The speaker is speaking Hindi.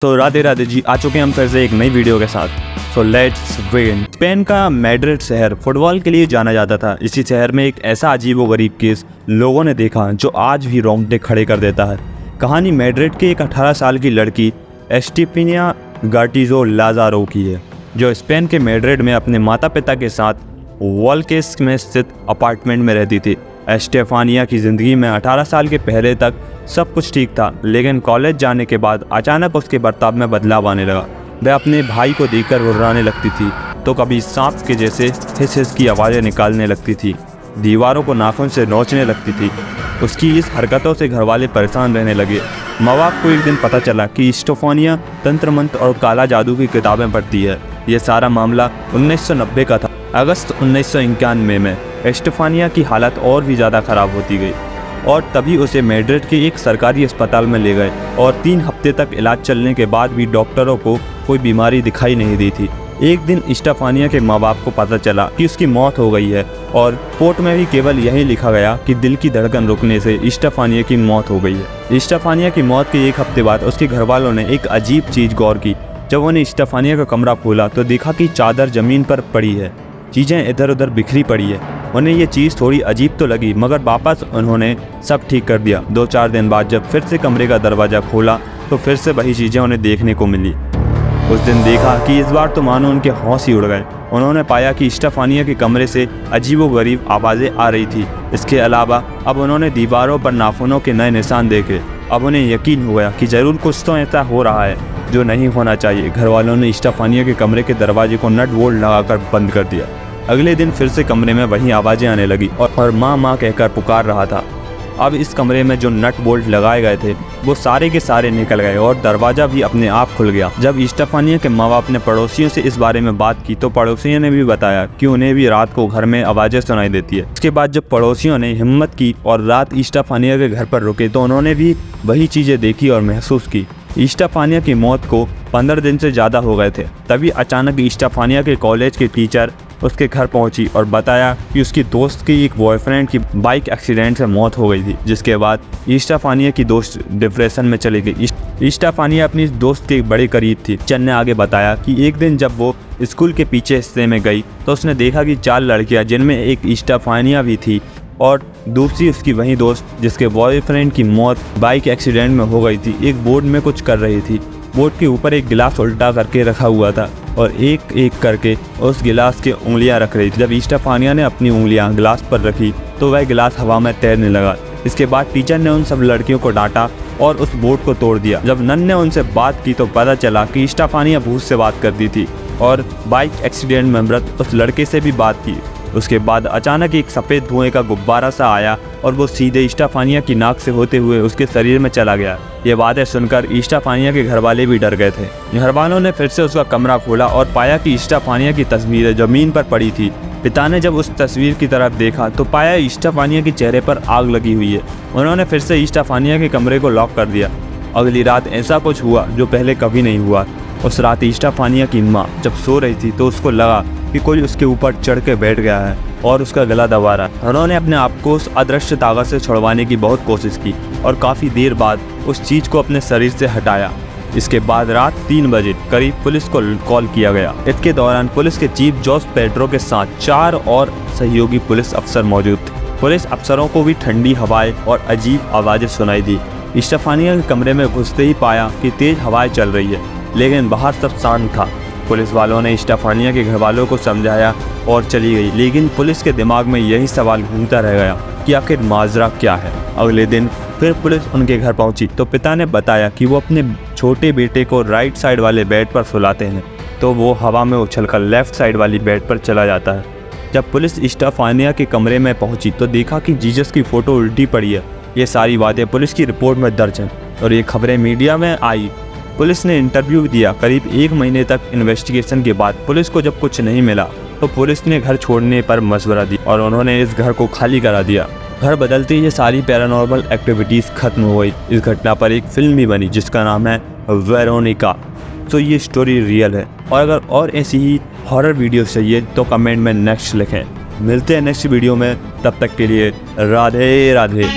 तो राधे राधे जी, आ चुके हैं हम फिर से एक नई वीडियो के साथ। So let's begin. स्पेन का मैड्रिड शहर फुटबॉल के लिए जाना जाता था। इसी शहर में एक ऐसा अजीबोगरीब केस लोगों ने देखा जो आज भी रोंगटे खड़े कर देता है। कहानी मैड्रिड की एक 18 साल की लड़की एस्टिफानिया गार्टिजो लाजारो की है, जो स्पेन के मैड्रिड में अपने माता पिता के साथ वॉलकेस में स्थित अपार्टमेंट में रहती थी। एस्टेफानिया की ज़िंदगी में 18 साल के पहले तक सब कुछ ठीक था, लेकिन कॉलेज जाने के बाद अचानक उसके बर्ताव में बदलाव आने लगा। वह अपने भाई को देखकर घुर्राने लगती थी, तो कभी सांप के जैसे हिस हिस की आवाज़ें निकालने लगती थी, दीवारों को नाखून से नोचने लगती थी। उसकी इस हरकतों से घरवाले परेशान रहने लगे। माँ बाप को एक दिन पता चला कि एस्टेफानिया तंत्र मंत्र और काला जादू की किताबें पढ़ती है। यह सारा मामला 1990 का था। अगस्त 1991 में एस्टेफानिया की हालत और भी ज़्यादा ख़राब होती गई और तभी उसे मैड्रिड के एक सरकारी अस्पताल में ले गए और 3 हफ्ते तक इलाज चलने के बाद भी डॉक्टरों को कोई बीमारी दिखाई नहीं दी थी। एक दिन एस्टेफानिया के माँ बाप को पता चला कि उसकी मौत हो गई है और रिपोर्ट में भी केवल यही लिखा गया कि दिल की धड़कन रुकने से एस्टेफानिया की मौत हो गई है। एस्टेफानिया की मौत के 1 हफ्ते बाद उसके घरवालों ने एक अजीब चीज़ गौर की। जब उन्हें एस्टेफानिया का कमरा खोला तो देखा कि चादर ज़मीन पर पड़ी है, चीज़ें इधर उधर बिखरी पड़ी है। उन्हें ये चीज़ थोड़ी अजीब तो लगी, मगर वापस उन्होंने सब ठीक कर दिया। 2-4 दिन बाद जब फिर से कमरे का दरवाज़ा खोला तो फिर से वही चीज़ें उन्हें देखने को मिली। उस दिन देखा कि इस बार तो मानो उनके होश ही उड़ गए। उन्होंने पाया कि एस्टेफानिया के कमरे से अजीबोगरीब आवाज़ें आ रही थी। इसके अलावा अब उन्होंने दीवारों पर नाखूनों के नए निशान देखे। अब उन्हें यकीन हो गया कि ज़रूर कुछ तो ऐसा हो रहा है जो नहीं होना चाहिए। घर वालों ने एस्टेफानिया के कमरे के दरवाजे को नट बोल्ट लगाकर बंद कर दिया। अगले दिन फिर से कमरे में वही आवाज़ें आने लगी और माँ माँ कहकर पुकार रहा था। अब इस कमरे में जो नट बोल्ट लगाए गए थे वो सारे के सारे निकल गए और दरवाज़ा भी अपने आप खुल गया। जब एस्टेफानिया के माँ बाप ने पड़ोसियों से इस बारे में बात की तो पड़ोसियों ने भी बताया कि उन्हें भी रात को घर में आवाज़ें सुनाई देती है। उसके बाद जब पड़ोसियों ने हिम्मत की और रात एस्टेफानिया के घर पर रुके तो उन्होंने भी वही चीज़ें देखी और महसूस की। एस्टेफानिया की मौत को 15 दिन से ज़्यादा हो गए थे। तभी अचानक एस्टेफानिया के कॉलेज की टीचर उसके घर पहुंची और बताया कि उसकी दोस्त की एक बॉयफ्रेंड की बाइक एक्सीडेंट से मौत हो गई थी। जिसके बाद एस्टेफानिया की दोस्त डिप्रेशन में चली गई। एस्टेफानिया अपनी दोस्त के बड़े करीब थी। टीचर ने आगे बताया कि एक दिन जब वो स्कूल के पीछे हिस्से में गई तो उसने देखा कि 4 लड़कियाँ, जिनमें एक एस्टेफानिया भी थी और दूसरी उसकी वही दोस्त जिसके बॉयफ्रेंड की मौत बाइक एक्सीडेंट में हो गई थी, एक बोर्ड में कुछ कर रही थी। बोर्ड के ऊपर एक गिलास उल्टा करके रखा हुआ था और एक एक करके उस गिलास की उंगलियां रख रही थी। जब एस्टेफानिया ने अपनी उंगलियां गिलास पर रखी तो वह गिलास हवा में तैरने लगा। इसके बाद टीचर ने उन सब लड़कियों को डांटा और उस बोर्ड को तोड़ दिया। जब नन ने उनसे बात की तो पता चला कि एस्टेफानिया भूत से बात करती थी और बाइक एक्सीडेंट में मृत उस लड़के से भी बात की। उसके बाद अचानक एक सफ़ेद धुएं का गुब्बारा सा आया और वो सीधे एस्टेफानिया की नाक से होते हुए उसके शरीर में चला गया। ये बातें सुनकर एस्टेफानिया के घरवाले भी डर गए थे। घरवालों ने फिर से उसका कमरा खोला और पाया कि एस्टेफानिया की तस्वीरें ज़मीन पर पड़ी थी। पिता ने जब उस तस्वीर की तरफ देखा तो पाया एस्टेफानिया के चेहरे पर आग लगी हुई है। उन्होंने फिर से एस्टेफानिया के कमरे को लॉक कर दिया। अगली रात ऐसा कुछ हुआ जो पहले कभी नहीं हुआ। उस रात एस्टेफानिया की माँ जब सो रही थी तो उसको लगा कि कोई उसके ऊपर चढ़ के बैठ गया है और उसका गला दबा रहा है। उन्होंने अपने आप को उस अदृश्य ताकत से छुड़वाने की बहुत कोशिश की और काफ़ी देर बाद उस चीज़ को अपने शरीर से हटाया। इसके बाद रात 3 बजे करीब पुलिस को कॉल किया गया। इसके दौरान पुलिस के चीफ जोस पेड्रो के साथ 4 और सहयोगी पुलिस अफसर मौजूद थे। पुलिस अफसरों को भी ठंडी हवाएं और अजीब आवाज़ें सुनाई दी। एस्टेफानिया के कमरे में घुसते ही पाया कि तेज़ हवाएं चल रही है, लेकिन बाहर सब शांत था। पुलिस वालों ने एस्टेफानिया के घरवालों को समझाया और चली गई, लेकिन पुलिस के दिमाग में यही सवाल घूमता रह गया कि आखिर माजरा क्या है। अगले दिन फिर पुलिस उनके घर पहुंची तो पिता ने बताया कि वो अपने छोटे बेटे को राइट साइड वाले बेड पर सुलाते हैं तो वो हवा में उछलकर लेफ्ट साइड वाली बेड पर चला जाता है। जब पुलिस एस्टेफानिया के कमरे में पहुंची तो देखा कि जीसस की फ़ोटो उल्टी पड़ी है। ये सारी बातें पुलिस की रिपोर्ट में दर्ज हैं और ये खबरें मीडिया में आई। पुलिस ने इंटरव्यू दिया। करीब 1 महीने तक इन्वेस्टिगेशन के बाद पुलिस को जब कुछ नहीं मिला तो पुलिस ने घर छोड़ने पर मशवरा दिया और उन्होंने इस घर को खाली करा दिया। घर बदलते ही ये सारी पैरानॉर्मल एक्टिविटीज़ खत्म हो गई। इस घटना पर एक फिल्म भी बनी जिसका नाम है वेरोनिका। तो ये स्टोरी रियल है और अगर और ऐसी ही हॉरर वीडियो चाहिए तो कमेंट में नेक्स्ट लिखें। मिलते हैं नेक्स्ट वीडियो में, तब तक के लिए राधे राधे।